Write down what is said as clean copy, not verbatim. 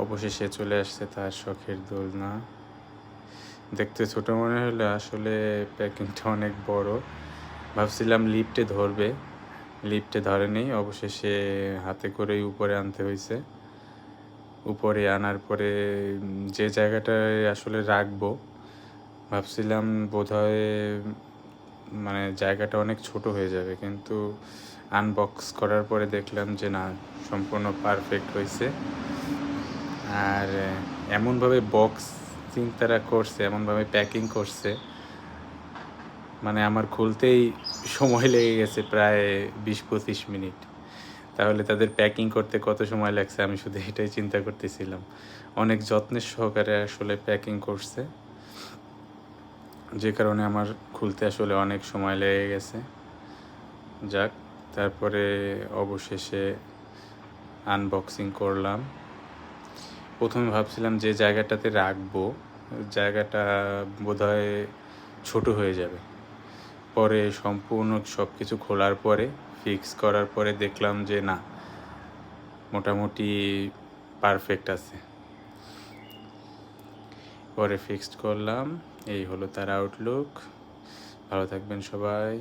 অবশেষে চলে আসছে তার শখের দোলনা। দেখতে ছোট মনে হলে আসলে প্যাকিংটা অনেক বড়। ভাবছিলাম লিফটে ধরবে, লিফটে ধরেনি। অবশেষে হাতে করেই উপরে আনতে হয়েছে। উপরে আনার পরে যে জায়গাটায় আসলে রাখবো ভাবছিলাম বোধহয় মানে জায়গাটা অনেক ছোট হয়ে যাবে, কিন্তু আনবক্স করার পরে দেখলাম যে না, সম্পূর্ণ পারফেক্ট হয়েছে। আর এমনভাবে বক্সিং তারা করছে, এমনভাবে প্যাকিং করছে, মানে আমার খুলতেই সময় লেগে গেছে প্রায় 20-25 মিনিট। তাহলে তাদের প্যাকিং করতে কত সময় লাগছে আমি শুধু এটাই চিন্তা করতেছিলাম। অনেক যত্নের সহকারে আসলে প্যাকিং করছে, যে কারণে আমার খুলতে আসলে অনেক সময় লেগে গেছে। যাক, তারপরে অবশেষে আনবক্সিং করলাম। প্রথমে ভাবছিলাম যে জায়গাটাতে রাখবো জায়গাটা বোধহয় ছোট হয়ে যাবে। পরে সম্পূর্ণ সব কিছু খোলার পরে, ফিক্স করার পরে দেখলাম যে না, মোটামুটি পারফেক্ট আছে। পরে ফিক্সড করলাম। এই হলো তার আউটলুক। ভালো থাকবেন সবাই।